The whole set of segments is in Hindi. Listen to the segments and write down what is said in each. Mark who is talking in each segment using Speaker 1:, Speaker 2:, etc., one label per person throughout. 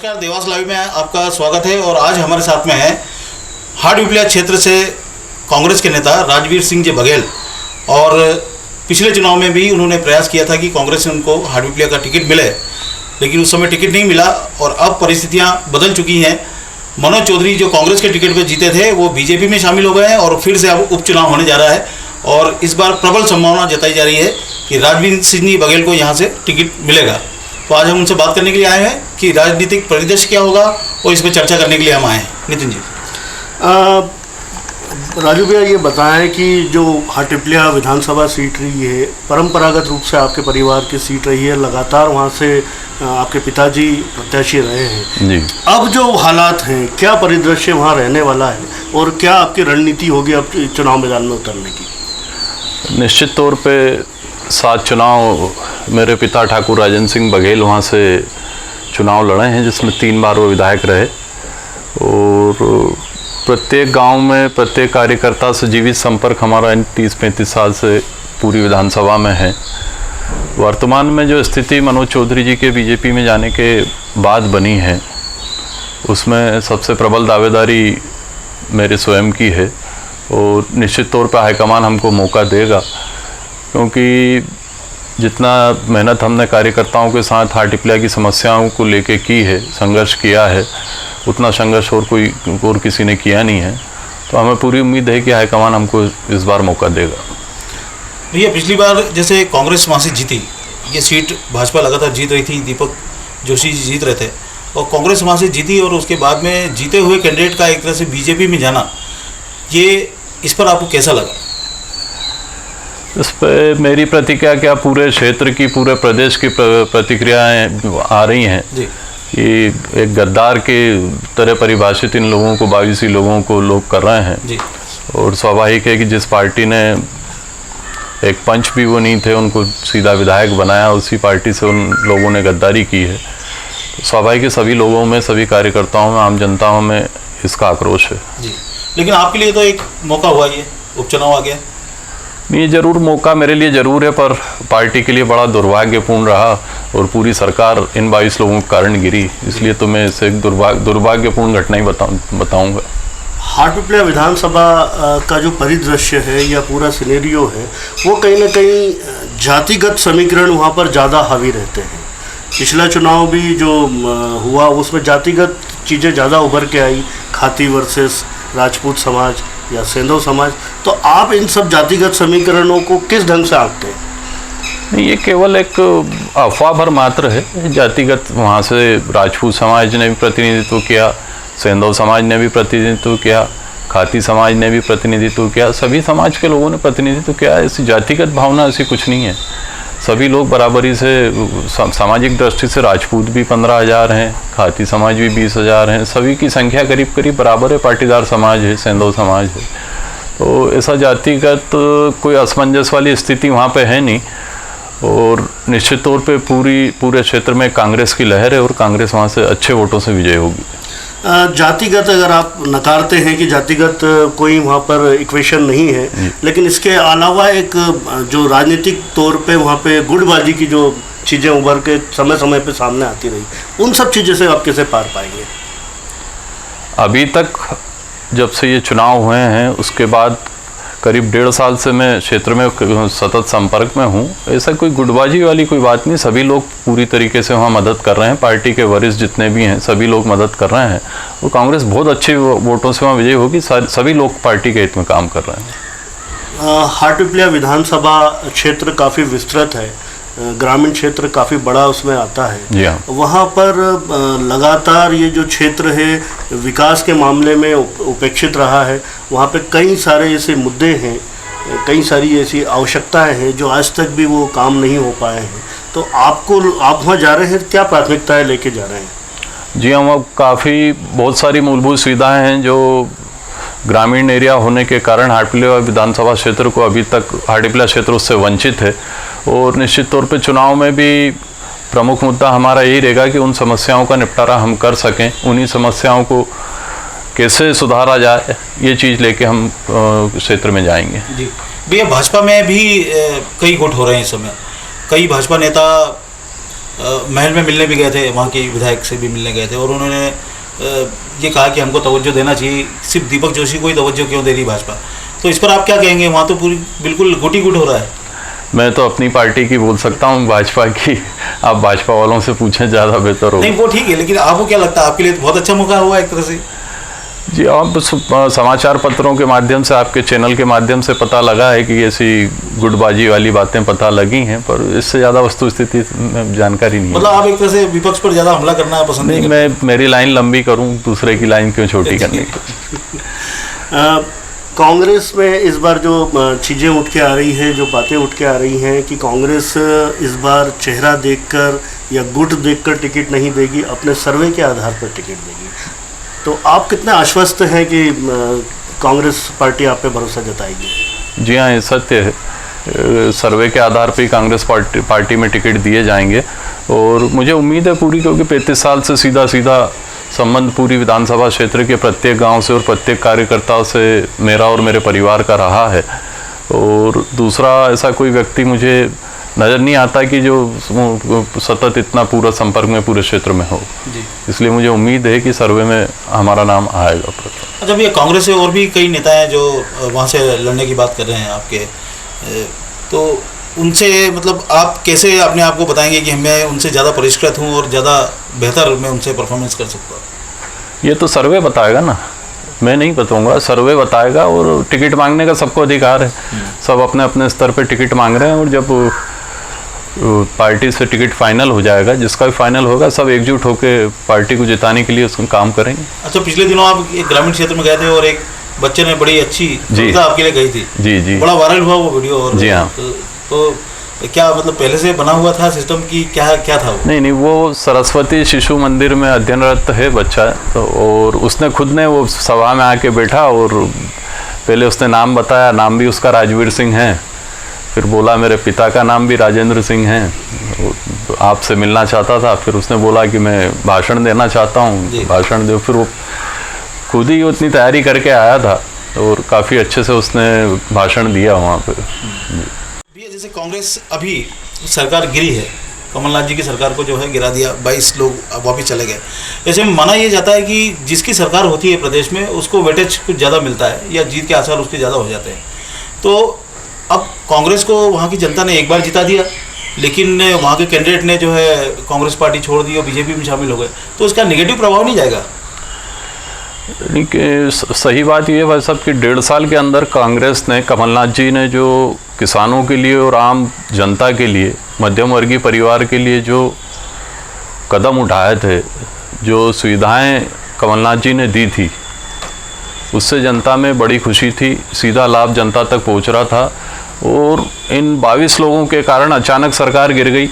Speaker 1: नमस्कार, देवास लाइव में आपका स्वागत है। और आज हमारे साथ में है हाटपिपलिया क्षेत्र से कांग्रेस के नेता राजवीर सिंह जी बघेल। और पिछले चुनाव में भी उन्होंने प्रयास किया था कि कांग्रेस ने उनको हाटपिपलिया का टिकट मिले, लेकिन उस समय टिकट नहीं मिला। और अब परिस्थितियां बदल चुकी हैं। मनोज चौधरी जो कांग्रेस के टिकट पर जीते थे वो बीजेपी में शामिल हो गए हैं और फिर से अब उपचुनाव होने जा रहा है। और इस बार प्रबल संभावना जताई जा रही है कि राजवीर सिंह जी बघेल को यहाँ से टिकट मिलेगा। तो आज हम उनसे बात करने के लिए आए हैं कि राजनीतिक परिदृश्य क्या होगा और इस पर चर्चा करने के लिए हम आए हैं। नितिन जी,
Speaker 2: राजू भैया ये बताएं कि जो हाटपिपलिया विधानसभा सीट रही है, परंपरागत रूप से आपके परिवार की सीट रही है, लगातार वहाँ से आपके पिताजी प्रत्याशी रहे हैं
Speaker 3: जी।
Speaker 2: अब जो हालात हैं, क्या परिदृश्य वहाँ रहने वाला है और क्या आपकी रणनीति होगी अब चुनाव मैदान में उतरने की?
Speaker 3: निश्चित तौर पे 7 चुनाव मेरे पिता ठाकुर राजन सिंह बघेल वहाँ से चुनाव लड़े हैं, जिसमें 3 बार वो विधायक रहे। और प्रत्येक गांव में प्रत्येक कार्यकर्ता से जीवित संपर्क हमारा इन 30-35 साल से पूरी विधानसभा में है। वर्तमान में जो स्थिति मनोज चौधरी जी के बीजेपी में जाने के बाद बनी है, उसमें सबसे प्रबल दावेदारी मेरे स्वयं की है। और निश्चित तौर पर हाईकमान हमको मौका देगा, क्योंकि जितना मेहनत हमने कार्यकर्ताओं के साथ हाटपिपलिया की समस्याओं को लेके की है, संघर्ष किया है, उतना संघर्ष और किसी ने किया नहीं है। तो हमें पूरी उम्मीद है कि हाईकमान हमको इस बार मौका देगा।
Speaker 1: भैया, पिछली बार जैसे कांग्रेस वहाँ से जीती, ये सीट भाजपा लगातार जीत रही थी, दीपक जोशी जी जीत रहे थे और कांग्रेस वहाँ से जीती। और उसके बाद में जीते हुए कैंडिडेट का एक तरह से बीजेपी में जाना, ये इस पर आपको कैसा लगा?
Speaker 3: इस पर मेरी प्रतिक्रिया क्या, पूरे क्षेत्र की, पूरे प्रदेश की प्रतिक्रियाएं आ रही हैं कि एक गद्दार के तरह परिभाषित इन लोगों को, 22 लोगों को लोग कर रहे हैं जी। और स्वाभाविक है कि जिस पार्टी ने एक पंच भी वो नहीं थे, उनको सीधा विधायक बनाया, उसी पार्टी से उन लोगों ने गद्दारी की है। तो स्वाभाविक है सभी लोगों में, सभी कार्यकर्ताओं में, आम जनताओं में इसका आक्रोश है
Speaker 1: जी। लेकिन आपके लिए तो एक मौका हुआ, ये उपचुनाव आ गया।
Speaker 3: ये जरूर मौका मेरे लिए ज़रूर है, पर पार्टी के लिए बड़ा दुर्भाग्यपूर्ण रहा और पूरी सरकार इन 22 लोगों के कारण गिरी। इसलिए तो मैं इसे एक दुर्भाग्यपूर्ण घटना ही बताऊंगा।
Speaker 2: हाटपिपलिया विधानसभा का जो परिदृश्य है या पूरा सिनेरियो है, वो कहीं ना कहीं जातिगत समीकरण वहाँ पर ज़्यादा हावी रहते हैं। पिछला चुनाव भी जो हुआ उसमें जातिगत चीज़ें ज़्यादा उभर के आई, खाती वर्सेस राजपूत समाज या सेंधव समाज। तो आप इन सब जातिगत समीकरणों को किस ढंग से आंकते हैं?
Speaker 3: नहीं, ये केवल एक अफवाह भर मात्र है। जातिगत वहाँ से राजपूत समाज ने भी प्रतिनिधित्व किया, सेंधव समाज ने भी प्रतिनिधित्व किया, खाती समाज ने भी प्रतिनिधित्व किया, सभी समाज के लोगों ने प्रतिनिधित्व किया। ऐसी जातिगत भावना ऐसी कुछ नहीं है। सभी लोग बराबरी से, सामाजिक दृष्टि से राजपूत भी 15,000 हैं, खाती समाज भी 20,000 हैं, सभी की संख्या करीब करीब बराबर है। पाटीदार समाज है, सेंधव समाज है। तो ऐसा जातिगत कोई असमंजस वाली स्थिति वहाँ पे है नहीं। और निश्चित तौर पे पूरे क्षेत्र में कांग्रेस की लहर है और कांग्रेस वहाँ से अच्छे वोटों से विजय होगी।
Speaker 2: जातिगत अगर आप नकारते हैं कि जातिगत कोई वहाँ पर इक्वेशन नहीं है, लेकिन इसके अलावा एक जो राजनीतिक तौर पे वहाँ पे गुटबाजी की जो चीज़ें उभर के समय समय पे सामने आती रही, उन सब चीज़ों से आप कैसे पार पाएंगे?
Speaker 3: अभी तक जब से ये चुनाव हुए हैं उसके बाद करीब 1.5 साल से मैं क्षेत्र में सतत संपर्क में हूँ। ऐसा कोई गुटबाजी वाली कोई बात नहीं। सभी लोग पूरी तरीके से वहाँ मदद कर रहे हैं। पार्टी के वरिष्ठ जितने भी हैं सभी लोग मदद कर रहे हैं और कांग्रेस बहुत अच्छे वोटों से वहाँ विजयी होगी। सभी लोग पार्टी के हित में काम कर रहे हैं।
Speaker 2: हाटपिपलिया विधानसभा क्षेत्र काफ़ी विस्तृत है, ग्रामीण क्षेत्र काफ़ी बड़ा उसमें आता है
Speaker 3: जी हाँ।
Speaker 2: वहाँ पर लगातार ये जो क्षेत्र है विकास के मामले में उपेक्षित रहा है। वहाँ पे कई सारे ऐसे मुद्दे हैं, कई सारी ऐसी आवश्यकताएं हैं जो आज तक भी वो काम नहीं हो पाए हैं। तो आप वहाँ जा रहे हैं, क्या प्राथमिकताएं लेके जा रहे हैं?
Speaker 3: जी हाँ, वहाँ काफ़ी बहुत सारी मूलभूत सुविधाएँ हैं जो ग्रामीण एरिया होने के कारण हाटपिपलिया विधानसभा क्षेत्र को अभी तक हाटपिपलिया क्षेत्र उससे वंचित है। और निश्चित तौर पे चुनाव में भी प्रमुख मुद्दा हमारा यही रहेगा कि उन समस्याओं का निपटारा हम कर सकें, उन्हीं समस्याओं को कैसे सुधारा जाए, ये चीज़ लेके हम क्षेत्र में जाएंगे।
Speaker 1: जी भैया, भाजपा में भी कई गुट हो रहे हैं इस समय। कई भाजपा नेता महल में मिलने भी गए थे, वहाँ के विधायक से भी मिलने गए थे और उन्होंने ये कहा कि हमको तवज्जो देना चाहिए, सिर्फ दीपक जोशी को ही तवज्जो क्यों दे रही भाजपा। तो इस पर आप क्या कहेंगे? वहाँ तो पूरी बिल्कुल गुटी गुट हो रहा है।
Speaker 3: मैं तो अपनी पार्टी की बोल सकता हूँ, भाजपा की आप भाजपा वालों से पूछें, ज़्यादा बेहतर होगा।
Speaker 1: नहीं वो ठीक है, लेकिन आपको क्या लगता है, आपके लिए तो बहुत अच्छा मौका हुआ एक तरह से।
Speaker 3: जी, आप समाचार पत्रों के माध्यम से, आपके चैनल के माध्यम से पता लगा है कि ऐसी गुटबाजी वाली बातें पता लगी हैं, पर इससे ज़्यादा वस्तु स्थिति में जानकारी नहीं है।
Speaker 1: मतलब आप एक तरह से विपक्ष पर ज़्यादा हमला करना पसंद नहीं?
Speaker 3: मैं मेरी लाइन लंबी करूं, दूसरे की लाइन क्यों छोटी करने की।
Speaker 2: कांग्रेस में इस बार जो चीज़ें उठ के आ रही हैं, जो बातें उठ के आ रही हैं कि कांग्रेस इस बार चेहरा देखकर या गुट देखकर टिकट नहीं देगी, अपने सर्वे के आधार पर टिकट देगी। तो आप कितने आश्वस्त हैं कि कांग्रेस पार्टी आप पे भरोसा जताएगी?
Speaker 3: जी हाँ, ये सत्य है। सर्वे के आधार पर ही कांग्रेस पार्टी में टिकट दिए जाएंगे और मुझे उम्मीद है पूरी, क्योंकि 35 साल से सीधा संबंध पूरी विधानसभा क्षेत्र के प्रत्येक गांव से और प्रत्येक कार्यकर्ताओं से मेरा और मेरे परिवार का रहा है। और दूसरा, ऐसा कोई व्यक्ति मुझे नज़र नहीं आता कि जो सतत इतना पूरा संपर्क में पूरे क्षेत्र में हो जी। इसलिए मुझे उम्मीद है कि सर्वे में हमारा नाम आएगा।
Speaker 1: अच्छा भैया, कांग्रेस से और भी कई नेता हैं जो वहाँ से लड़ने की बात कर रहे हैं आपके, तो उनसे मतलब आप कैसे अपने आप को बताएंगे कि मैं उनसे ज़्यादा परिष्कृत हूँ और ज़्यादा बेहतर मैं उनसे परफॉर्मेंस कर सकता हूँ? ये
Speaker 3: तो सर्वे बताएगा ना, मैं नहीं बताऊंगा, सर्वे बताएगा। और टिकट मांगने का सबको अधिकार है, सब अपने अपने स्तर पे टिकट मांग रहे हैं और जब पार्टी से टिकट फाइनल हो जाएगा, जिसका भी फाइनल होगा, सब एकजुट होकर पार्टी को जिताने के लिए उसका काम करेंगे।
Speaker 1: अच्छा, पिछले दिनों आप एक ग्रामीण क्षेत्र में गए थे और एक बच्चे ने बड़ी अच्छी कविता आपके लिए गई थी। जी जी, बड़ा वायरल हुआ वो वीडियो। और जी हाँ, तो क्या मतलब पहले से बना हुआ था सिस्टम की क्या था वो? नहीं, वो सरस्वती शिशु मंदिर में अध्ययनरत है बच्चा, तो और उसने खुद ने वो सभा में आके बैठा और पहले उसने नाम बताया, नाम भी उसका राजवीर सिंह है, फिर बोला मेरे पिता का नाम भी राजेंद्र सिंह है, तो आपसे मिलना चाहता था, फिर उसने बोला कि मैं भाषण देना चाहता हूँ, भाषण दो। फिर वो खुद ही उतनी तैयारी करके आया था और काफ़ी अच्छे से उसने भाषण दिया वहाँ पर। जैसे कांग्रेस अभी सरकार गिरी है, कमलनाथ जी की सरकार को जो है गिरा दिया, 22 लोग वापस चले गए। ऐसे में माना ये जाता है कि जिसकी सरकार होती है प्रदेश में उसको वेटेज कुछ ज़्यादा मिलता है या जीत के आसार उसके ज़्यादा हो जाते हैं। तो अब कांग्रेस को वहाँ की जनता ने एक बार जिता दिया, लेकिन वहाँ के कैंडिडेट ने जो है कांग्रेस पार्टी छोड़ दी और बीजेपी में शामिल हो गए, तो उसका नेगेटिव प्रभाव नहीं जाएगा?
Speaker 3: सही बात ये है भाई साहब कि 1.5 साल के अंदर कांग्रेस ने, कमलनाथ जी ने जो किसानों के लिए और आम जनता के लिए, मध्यम वर्गीय परिवार के लिए जो कदम उठाए थे, जो सुविधाएं कमलनाथ जी ने दी थी, उससे जनता में बड़ी खुशी थी, सीधा लाभ जनता तक पहुंच रहा था। और इन 22 लोगों के कारण अचानक सरकार गिर गई,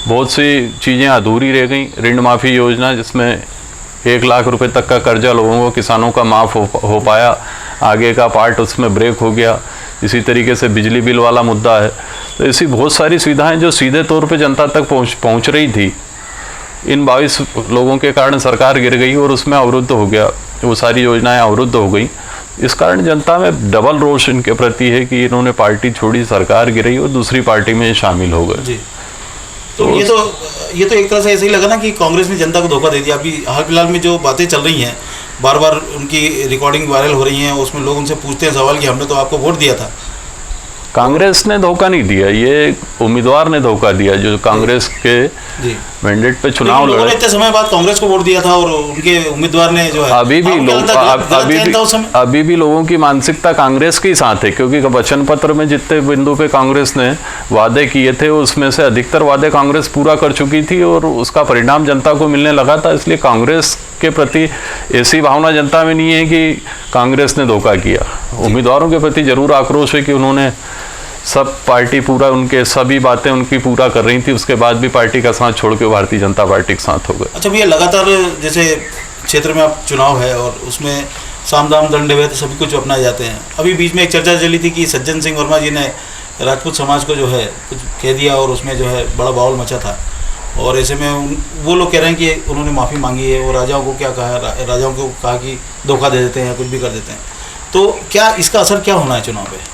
Speaker 3: बहुत सी चीज़ें अधूरी रह गई। ऋण माफ़ी योजना जिसमें 1 लाख रुपए तक का कर्जा लोगों को, किसानों का माफ़ हो पाया, आगे का पार्ट उसमें ब्रेक हो गया। इसी तरीके से बिजली बिल वाला मुद्दा है। तो ऐसी बहुत सारी सुविधाएं जो सीधे तौर पे जनता तक पहुंच रही थी, इन 22 लोगों के कारण सरकार गिर गई और उसमें अवरुद्ध हो गया, वो सारी योजनाएं अवरुद्ध हो गई। इस कारण जनता में डबल रोष इनके प्रति है कि इन्होंने पार्टी छोड़ी, सरकार गिरी और दूसरी पार्टी में शामिल हो गए।
Speaker 1: तो ये तो एक तरह से ऐसे ही लगा ना कि कांग्रेस ने जनता को धोखा दे दिया। अभी हाल फिलहाल में जो बातें चल रही हैं, बार बार उनकी रिकॉर्डिंग वायरल हो रही हैं, उसमें लोग उनसे पूछते हैं सवाल कि हमने तो आपको वोट दिया था।
Speaker 3: कांग्रेस ने धोखा नहीं दिया, ये उम्मीदवार ने धोखा दिया जो कांग्रेस के मैंडेट पे चुनाव लड़े।
Speaker 1: इतने समय बाद कांग्रेस को वोट दिया था और उनके उम्मीदवार ने जो है,
Speaker 3: अभी भी लोगों की मानसिकता कांग्रेस के साथ है, क्योंकि वचन पत्र में जितने बिंदु पे कांग्रेस ने वादे किए थे उसमें से अधिकतर वादे कांग्रेस पूरा कर चुकी थी और उसका परिणाम जनता को मिलने लगा था। इसलिए कांग्रेस के प्रति ऐसी भावना जनता में नहीं है कि कांग्रेस ने धोखा किया। उम्मीदवारों के प्रति जरूर आक्रोश है कि उन्होंने सब पार्टी पूरा, उनके सभी बातें उनकी पूरा कर रही थी, उसके बाद भी पार्टी का साथ छोड़ के भारतीय जनता पार्टी के साथ हो गए।
Speaker 1: अच्छा भैया, लगातार जैसे क्षेत्र में अब चुनाव है और उसमें साम दाम दंड भेद सभी कुछ अपनाए जाते हैं। अभी बीच में एक चर्चा चली थी कि सज्जन सिंह वर्मा जी ने राजपूत समाज को जो है कुछ कह दिया और उसमें जो है बड़ा बाउल मचा था, और ऐसे में वो लोग कह रहे हैं कि उन्होंने माफ़ी मांगी है और राजाओं को क्या कहा, राजाओं को कहा कि धोखा दे देते हैं, कुछ भी कर देते हैं। तो क्या इसका असर क्या होना है चुनाव पे?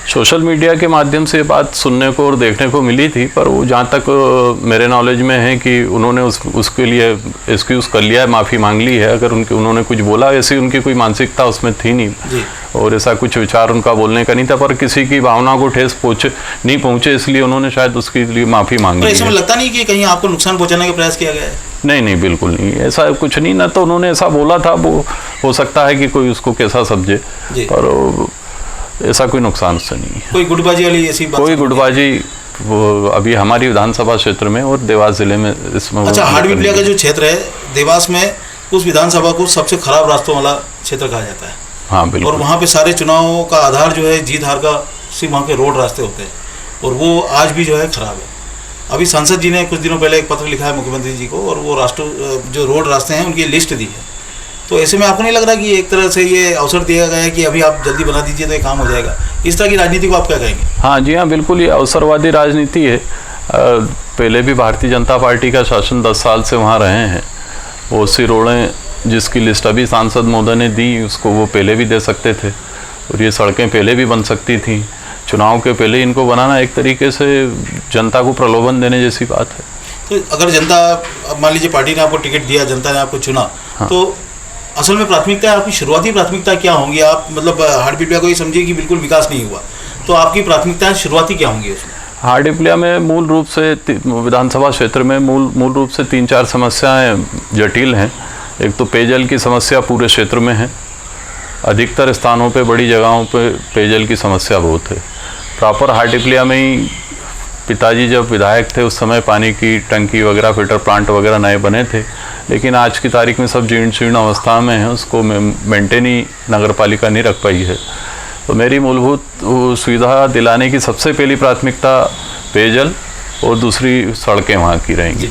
Speaker 3: सोशल मीडिया के माध्यम से ये बात सुनने को और देखने को मिली थी, पर वो जहाँ तक मेरे नॉलेज में है कि उन्होंने उसके लिए एक्सक्यूज़ कर लिया है, माफ़ी मांग ली है। अगर उन्होंने कुछ बोला, ऐसी उनकी कोई मानसिकता उसमें थी नहीं और ऐसा कुछ विचार उनका बोलने का नहीं था, पर किसी की भावना को ठेस नहीं पहुँचे, इसलिए उन्होंने शायद उसके लिए माफ़ी मांगी है।
Speaker 1: इसमें लगता नहीं कि कहीं आपको नुकसान पहुँचाने का प्रयास किया गया है?
Speaker 3: नहीं, बिल्कुल नहीं, ऐसा कुछ नहीं। ना तो उन्होंने ऐसा बोला था, वो हो सकता है कि कोई उसको कैसा समझे, पर ऐसा कोई नुकसान उससे नहीं है।
Speaker 1: कोई गुटबाजी वाली ऐसी बात?
Speaker 3: कोई गुटबाजी वो अभी हमारी विधानसभा क्षेत्र में और देवास जिले में इसमें।
Speaker 1: अच्छा, हाटपिपलिया का जो क्षेत्र है देवास में, उस विधानसभा को सबसे खराब रास्तों वाला क्षेत्र कहा जाता है।
Speaker 3: हाँ बिल्कुल।
Speaker 1: और वहाँ पे सारे चुनावों का आधार जो है जीत हार का सिर्फ वहाँ के रोड रास्ते होते हैं, और वो आज भी जो है खराब है। अभी सांसद जी ने कुछ दिनों पहले एक पत्र लिखा है मुख्यमंत्री जी को, और वो जो रोड रास्ते हैं उनकी लिस्ट दी है। तो ऐसे में आपको नहीं लग रहा कि एक तरह से ये अवसर दिया गया है कि अभी आप जल्दी बना दीजिए तो ये काम हो जाएगा? इस तरह की राजनीति को आप क्या कहेंगे?
Speaker 3: हाँ जी, हाँ बिल्कुल, ये अवसरवादी राजनीति है। पहले भी भारतीय जनता पार्टी का शासन 10 साल से वहाँ रहे हैं। वो सी रोडें जिसकी लिस्ट अभी सांसद महोदय ने दी, उसको वो पहले भी दे सकते थे, और ये सड़कें पहले भी बन सकती थी। चुनाव के पहले इनको बनाना एक तरीके से जनता को प्रलोभन देने जैसी बात है।
Speaker 1: तो अगर जनता, मान लीजिए पार्टी ने आपको टिकट दिया, जनता ने आपको चुना,
Speaker 3: हाँ।
Speaker 1: तो असल में प्राथमिकता, आपकी शुरुआती प्राथमिकता क्या होंगी? आप मतलब हाटपिपलिया को ये समझिए कि बिल्कुल विकास नहीं हुआ, तो आपकी प्राथमिकताएं शुरुआती क्या होंगी उसमें?
Speaker 3: हाटपिपलिया में मूल रूप से विधानसभा क्षेत्र में मूल रूप से 3-4 समस्याएं जटिल हैं। एक तो पेयजल की समस्या पूरे क्षेत्र में है। अधिकतर स्थानों पे, बड़ी जगहों पे पेयजल की समस्या बहुत है। प्रॉपर हाटपिपलिया में ही पिताजी जब विधायक थे उस समय पानी की टंकी वगैरह, फिल्टर प्लांट वगैरह नए बने थे, लेकिन आज की तारीख में सब जीर्ण शीर्ण अवस्था में है। उसको मेंटेन ही नगर पालिका नहीं रख पाई है। तो मेरी मूलभूत सुविधा दिलाने की सबसे पहली प्राथमिकता पेयजल और दूसरी सड़कें वहाँ की रहेंगी।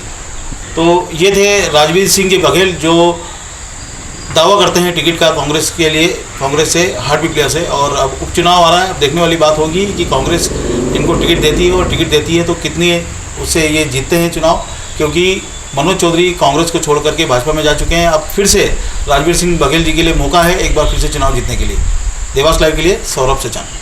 Speaker 1: तो ये थे राजवीर सिंह जी बघेल, जो दावा करते हैं टिकट का कांग्रेस के लिए, कांग्रेस से, हाटपिपलिया से। और अब उपचुनाव आ रहा है, देखने वाली बात होगी कि कांग्रेस इनको टिकट देती है, और टिकट देती है तो कितनी उससे ये जीतते हैं चुनाव, क्योंकि मनोज चौधरी कांग्रेस को छोड़ करके भाजपा में जा चुके हैं। अब फिर से राजवीर सिंह बघेल जी के लिए मौका है एक बार फिर से चुनाव जीतने के लिए। देवास लाइव के लिए सौरभ सचान।